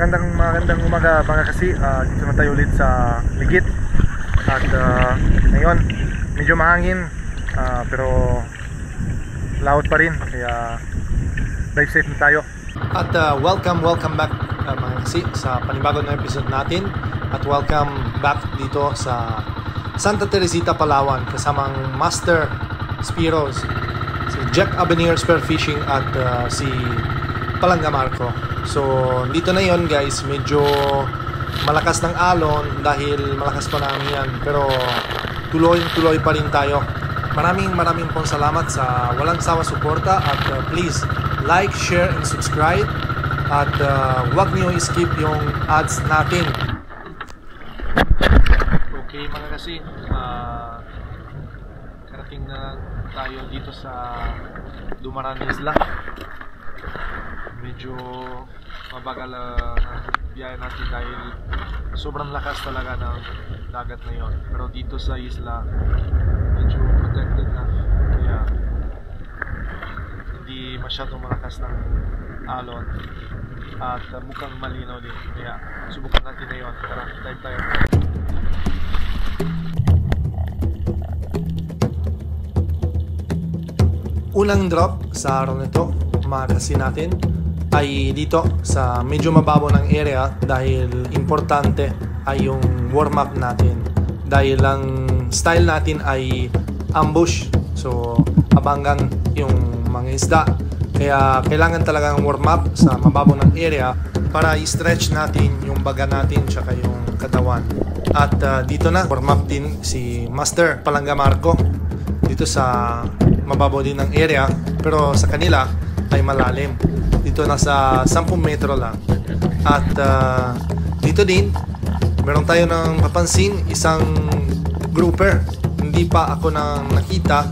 magandang umaga mga kasi. Dito na tayo ulit sa Ligit. At ngayon medyo mahangin, pero laut pa rin, kaya drive safe na tayo. At welcome back mga kasi sa panibagong na episode natin. At welcome back dito sa Santa Teresita, Palawan, kasamang Master Spiros, si Jack Avenir Spearfishing at si Palangga Marco. So dito na yon guys, medyo malakas ng alon dahil malakas pa lang yan, pero tuloy pa rin tayo. Maraming pong salamat sa walang sawa suporta at please like, share and subscribe at wag niyo i-skip yung ads natin. Okay mga kasi, karating na tayo dito sa Dumaran Isla. Medyo mabagal na biyahe natin dahil sobrang lakas talaga ng dagat na yon. Pero dito sa isla medyo protected na, kaya hindi masyadong malakas ng alon at mukhang malinaw din, kaya subukan natin na yon. Tara, dive tayo. Unang drop sa araw nito mga kasi natin ay dito sa medyo mababaw ng area, dahil importante ay yung warm up natin, dahil ang style natin ay ambush, so abangan yung mga isda, kaya kailangan talagang warm up sa mababaw ng area para i-stretch natin yung baga natin tsaka yung katawan. At dito na warm up din si Master Palangga Marco dito sa mababaw din ng area, pero sa kanila ay malalim. Dito nasa 10 metro lang. At dito din meron tayo ng papansin, isang grouper. Hindi pa ako nang nakita.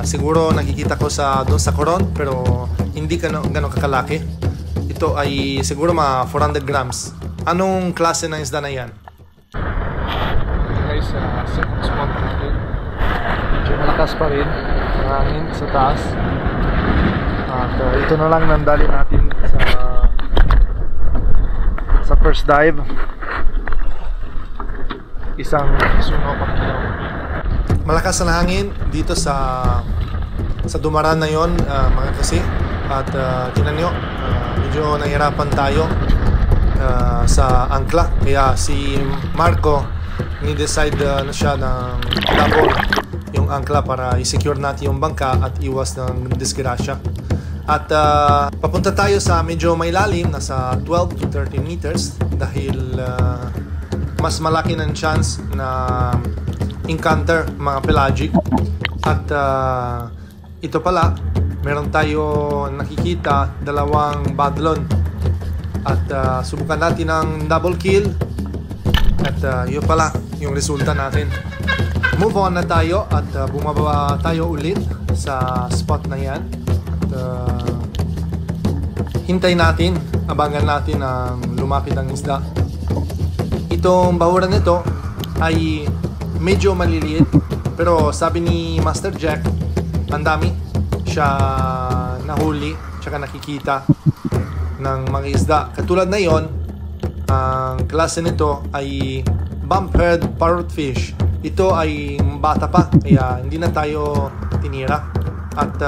Siguro nakikita ko doon sa Coron, pero hindi gano'ng kakalaki. Ito ay siguro mga 400 grams. Anong klase ng isda na yan? Guys, second spot natin. Medyo malakas pa rin ang hangin sa taas. At ito na lang nandali natin sa first dive. Isang suno pang kilo. Malakas ang hangin dito sa Dumaran na yon mga kasi. At tinan nyo, medyo nahirapan tayo sa angkla, kaya si Marco ni-decide na siya ng double yung angkla para i-secure natin yung bangka at iwas ng disgrasya. At papunta tayo sa medyo may lalim, nasa 12 to 13 meters, dahil mas malaki ng chance na encounter mga pelagic. At ito pala, meron tayo nakikita dalawang badlon. At subukan natin ang double kill. At yun pala yung resulta natin. Move on na tayo at bumaba tayo ulit sa spot na yan. Hintay natin, abangan natin ang lumapit ng isda. Itong bahuran nito ay medyo maliliit, pero sabi ni Master Jack, ang dami siya nahuli tsaka nakikita ng mga isda. Katulad na yon, ang klase nito ay bump-head parrotfish. Ito ay bata pa, kaya hindi na tayo tinira. At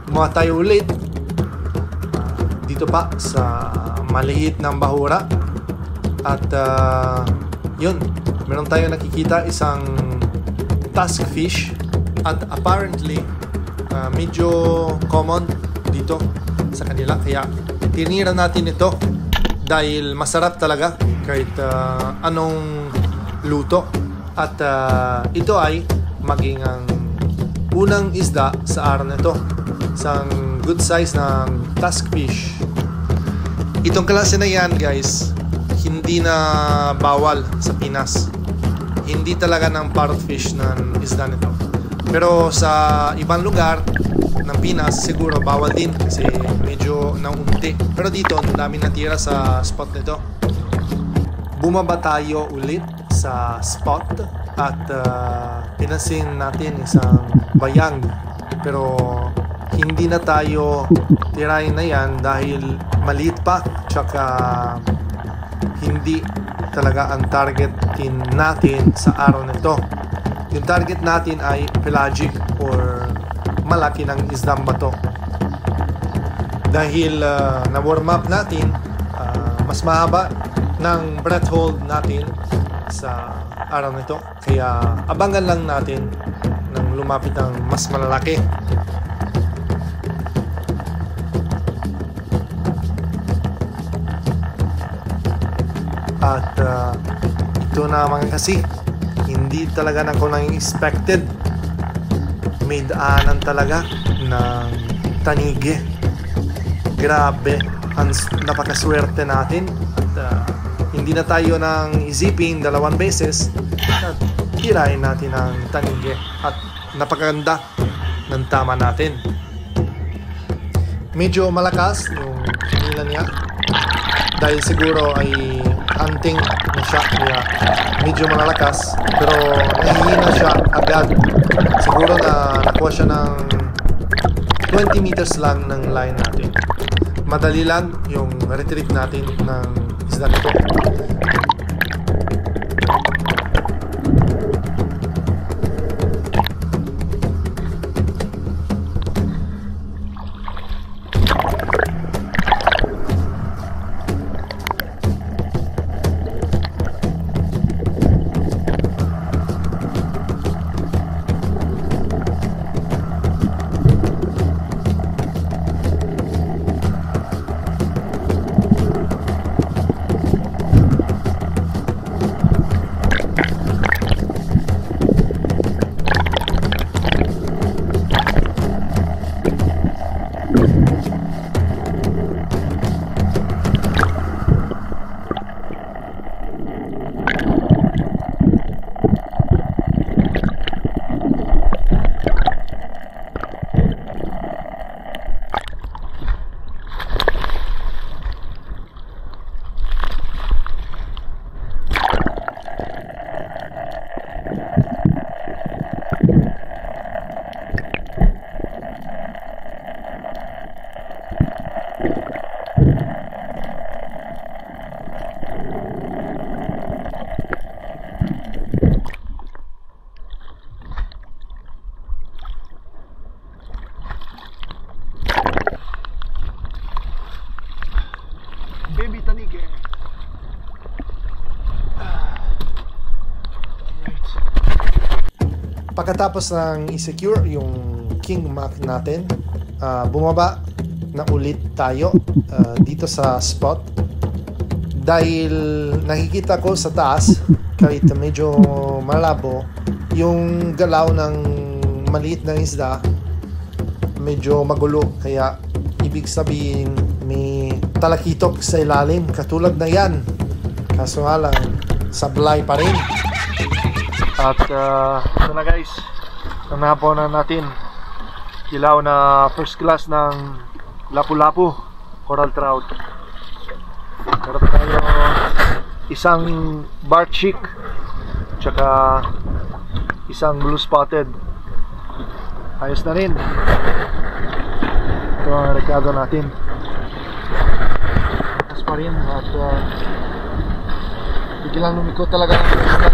gumawa tayo ulit dito pa sa maliit ng bahura. At yun, meron tayo nakikita isang tusk fish. At apparently medyo common dito sa kanila, kaya tinira natin ito dahil masarap talaga kahit anong luto. At ito ay maging ang unang isda sa araw na ito, isang good size ng tusk fish. Itong klase na yan guys, hindi na bawal sa Pinas. Hindi talaga ng parrotfish ng isda nito, pero sa ibang lugar ng Pinas siguro bawal din kasi medyo naunti. Pero dito ang dami natira sa spot nito. Bumaba tayo ulit sa spot at pinansin natin isang bayang, pero hindi na tayo tirayin na yan dahil maliit pa, tsaka hindi talaga ang target natin sa araw nito. Yung target natin ay pelagic or malaki ng isdang bato. Dahil na-warm up natin, mas mahaba ng breath hold natin sa araw nito. Kaya abangan lang natin ng lumapit ang mas malalaki. At ito na mga kasi, hindi talaga na ko nang expected. May daanan talaga ng tanige. Grabe, napakaswerte natin. At hindi na tayo nang isipin 2 beses at tirahin natin ang tanige. At napakaganda ng tama natin. Medyo malakas yung nila niya dahil siguro ay hunting na siya, kaya medyo malalakas, pero nahihina siya agad. Siguro na nakuha siya ng 20 meters lang ng line natin. Madali lang yung retrieve natin ng isda nito. Baby tanige. Pagkatapos ng i-secure yung king mac natin, bumaba na ulit tayo dito sa spot. Dahil nakikita ko sa taas, kahit medyo malabo, yung galaw ng maliit na isda medyo magulo. Kaya ibig sabihin may talakitok sa ilalim, katulad na yan, kaso nga lang sablay pa rin. At ito na guys, nanahaponan natin kilaw na first class ng lapu-lapu coral trout. Meron tayo isang bark chick tsaka isang blue spotted. Ayos na rin. Ito ang rekado natin. Tapos pa rin at biglang lumikot talaga ng isda.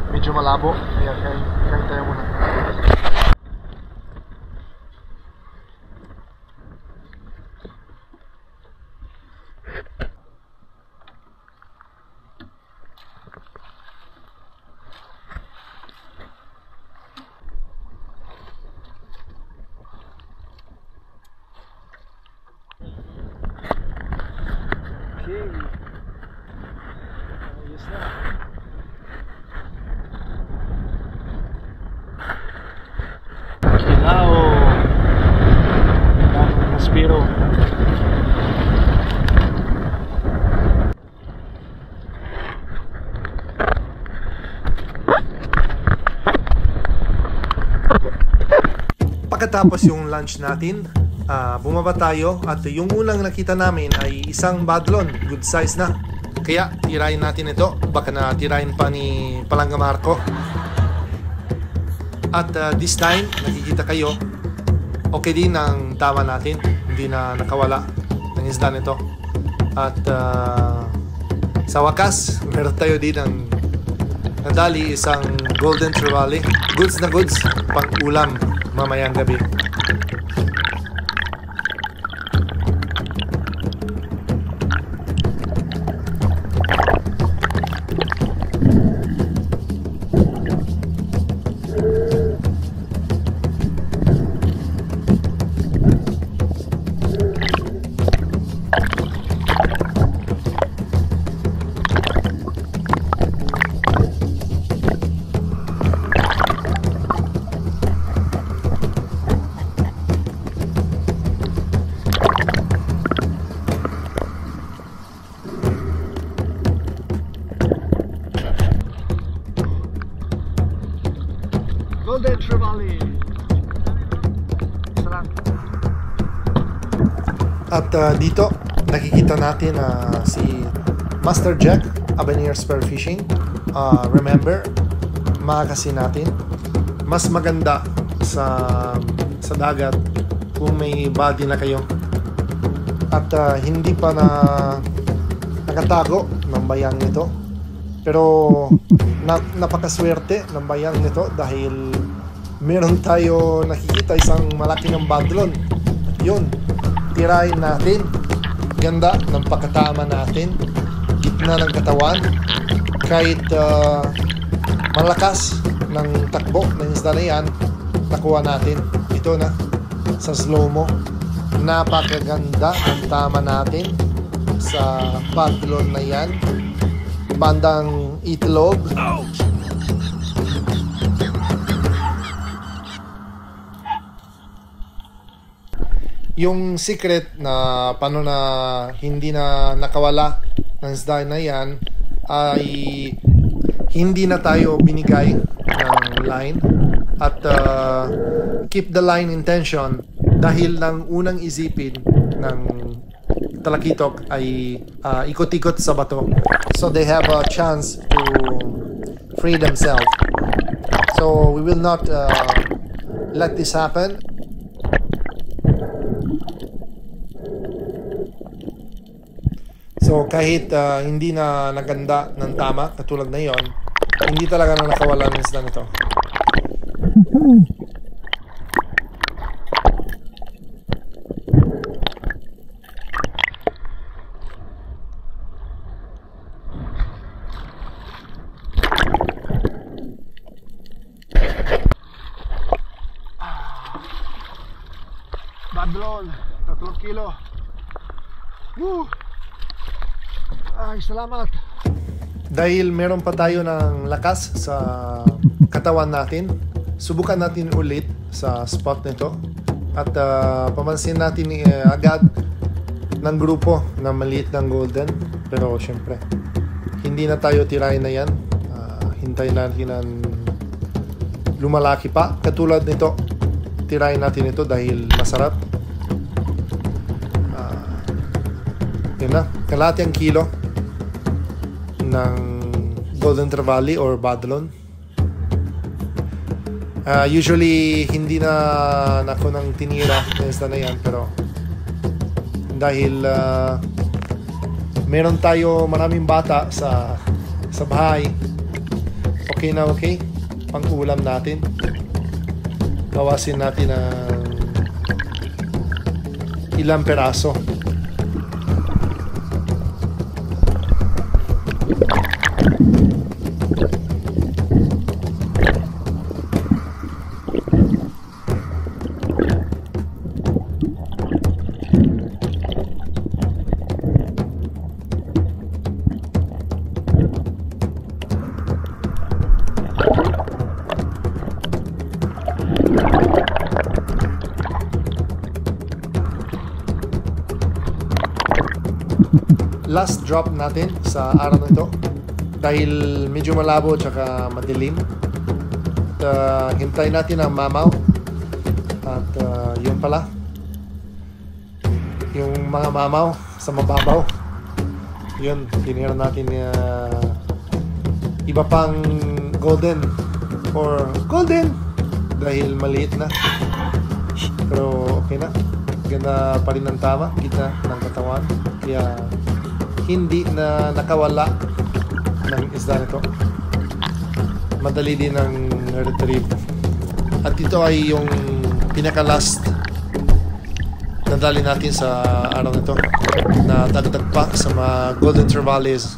Medyo malabo, kaya kain tayo muna. Okay. Ayos na. Kilaw. Maspiro. Pagkatapos yung lunch natin, bumaba tayo at yung unang nakita namin ay isang badlon, good size na. Kaya tirayin natin ito, baka na tirayin pa ni Palangga Marco. At this time, nakikita kayo, okay din ang tama natin, hindi na nakawala ng isda nito. At sa wakas, meron tayo din ang nadali, isang golden trevally. Goods na goods pang ulam mamayang gabi. Golden Trevally. Sarap. At dito nakikita natin si Master Jack, Avenir Spearfishing. Remember, makakasi natin mas maganda sa dagat kung may body na kayo at hindi pa nakatago ng bayang nito. Pero napakaswerte ng bayang nito dahil meron tayo nakikita isang malaki ng badlon. Yun, tirahin natin. Ganda ng pagkatama natin, gitna ng katawan. Kahit malakas ng takbo ng isda na yan, nakuha natin. Ito na, sa slow-mo. Napakaganda ng tama natin sa badlon na yan, bandang itlog. Yung secret na paano na hindi na nakawala ng isda na yan ay hindi na tayo binigay ng line at keep the line in tension dahil ng unang isipin ng talakitok ay ikot-ikot sa bato, so they have a chance to free themselves. So we will not let this happen. So kahit hindi na naganda ng tama katulad na yon, hindi talaga na nakawala ng isda nito. Badlon, 3 kilo. Woo! Ay, salamat. Dahil meron pa tayo ng lakas sa katawan natin, subukan natin ulit sa spot nito at pamansin natin agad ng grupo na maliit ng golden. Pero syempre, hindi na tayo tirahin na yan. Hintayin natin ng lumalaki pa. Katulad nito, tirahin natin ito dahil masarap. Yun na, kalahating kilo ng golden trevally or badlon. Usually hindi na ako nang tinira ng isda na yan, pero dahil meron tayo maraming bata sa bahay, okay na okay pang ulam natin. Bawasin natin ng ilang peraso. Last drop natin sa araw na ito dahil medyo malabo at madilim. Hintayin natin ang mamaw at yun pala yung mga mamaw sa mababaw, yun tinira natin iba pang golden dahil maliit na, pero Ganda pa rin ng tama, kita ng katawan. Kaya hindi na nakawala ng isda nito. Madali din ang retrieve. At ito ay yung pinaka-last na dali natin sa araw nito, na dagdag pa sa mga golden trevallies.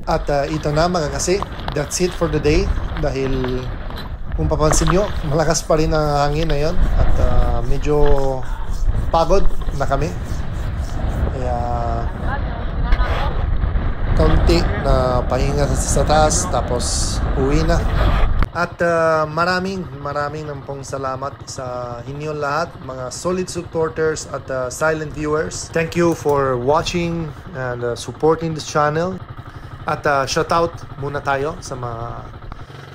At ito na mga kasi, that's it for the day. Dahil kung papansin nyo, malakas pa rin ang hangin na yun. At medyo pagod na kami. Kaya kaunti na pahinga sa taas, tapos uwi na. At maraming ng pong salamat sa inyo lahat, mga solid supporters at silent viewers. Thank you for watching and supporting this channel. At shoutout muna tayo sa mga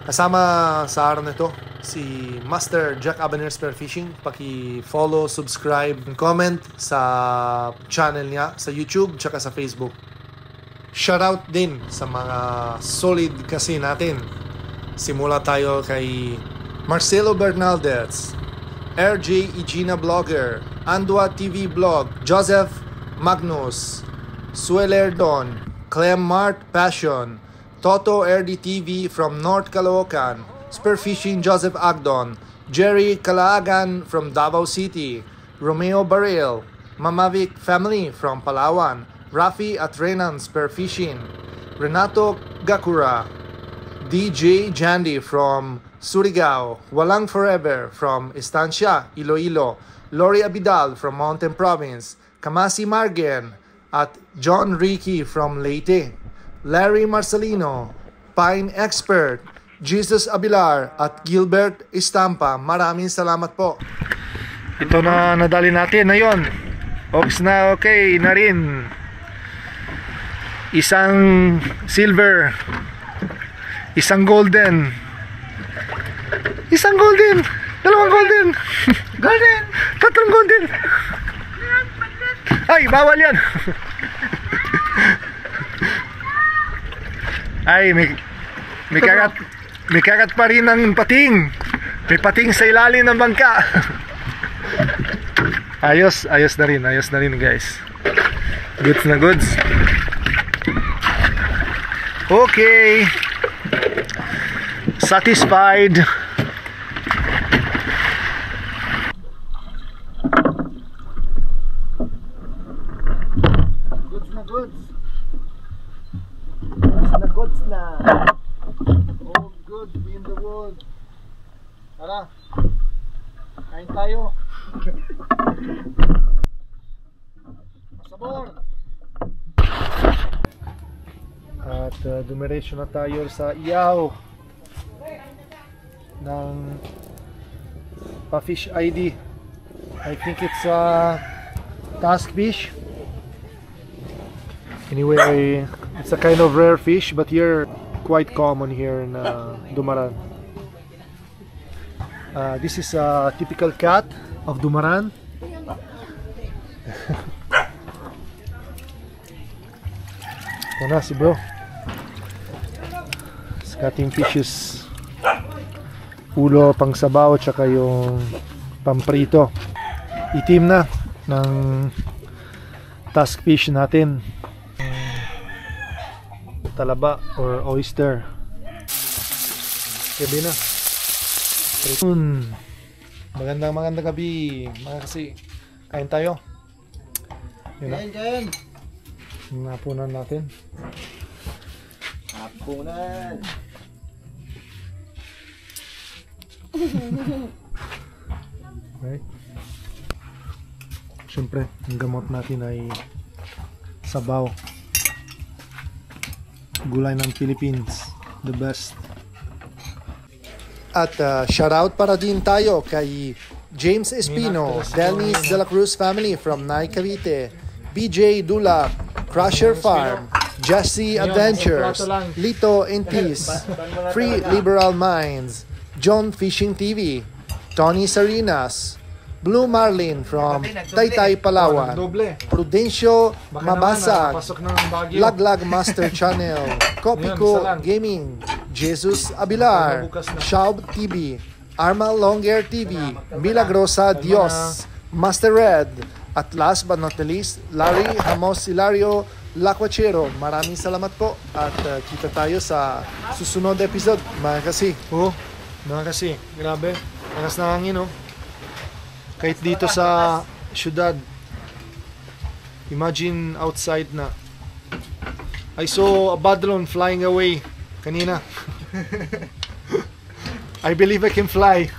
kasama sa araw na ito. Si Master Jack Abaner Spearfishing. Paki-follow, subscribe, and comment sa channel niya sa YouTube tsaka sa Facebook. Shoutout din sa mga solid kasi natin. Simula tayo kay Marcelo Bernaldez, RJ Igina Vlogger, Andua TV Vlog, Joseph Magnus, Sueler Don, Clem Mart Passion, Toto RDTV from North Caloocan, Spearfishing Joseph Agdon, Jerry Calaagan from Davao City, Romeo Baril, Mamavic Family from Palawan, Rafi at Renan Spearfishing, Renato Gakura, DJ Jandy from Surigao, Walang Forever from Estancia, Iloilo, Lori Abidal from Mountain Province, Kamasi Margen, at John Ricky from Leyte, Larry Marcelino, Pine Expert, Jesus Abilar, at Gilbert Estampa. Maraming salamat po. Ito na nadali natin na yun. Ox na okay na rin. Isang silver, isang golden, isang golden, dalawang golden, golden, tatlong golden. Ay, bawal yan. Ay, may kagat pa rin ng pating. May pating sa ilalim ng bangka. Ayos na rin guys. Goods na goods. Okay. Satisfied. Goods na. All good in the world. Tara. Kain tayo. Masabor. At dumiretso na tayo sa iyaw ng pa-fish ID. I think it's task fish. Anyway, it's a kind of rare fish, but here quite common here in Dumaran. This is a typical cat of Dumaran. Ito na si bro. Cutting fishes. Ulo, pang sabaw, tsaka yung pamprito. Itim na ng task fish natin. Talaba or oyster. Gabi na. Magandang gabi mga kasi. Kain tayo. Yun na. Kain. Napunan natin. Hapunan. Okay. Siyempre, ang gamot natin ay sabaw. Gulay ng Philippines, the best. At shoutout para din tayo kay James Espino, Dennis De La Cruz family from Nay Cavite, BJ Dula, Crusher Farm, Jesse Adventures, Lito Intis, Free Liberal Minds, John Fishing TV, Tony Sarinas, Blue Marlin from Taytay, Palawan. Doble. Prudencio Baka Mabasag. naman, pasok ng Baguio. Laglag Master Channel. Kopiko isa lang. Gaming. Jesus Abilar. Bukas na. Shaub TV. Arma Longer TV. Milagrosa Dios. Master Red. At last but not the least, Larry Hamos Hilario Lacuachero. Maraming salamat po at kita tayo sa susunod na episode. Mga kasi. Mga kasi, grabe. Lakas na hangin, oh. Kahit dito sa syudad. Imagine outside na. I saw a badlon flying away kanina. I believe I can fly.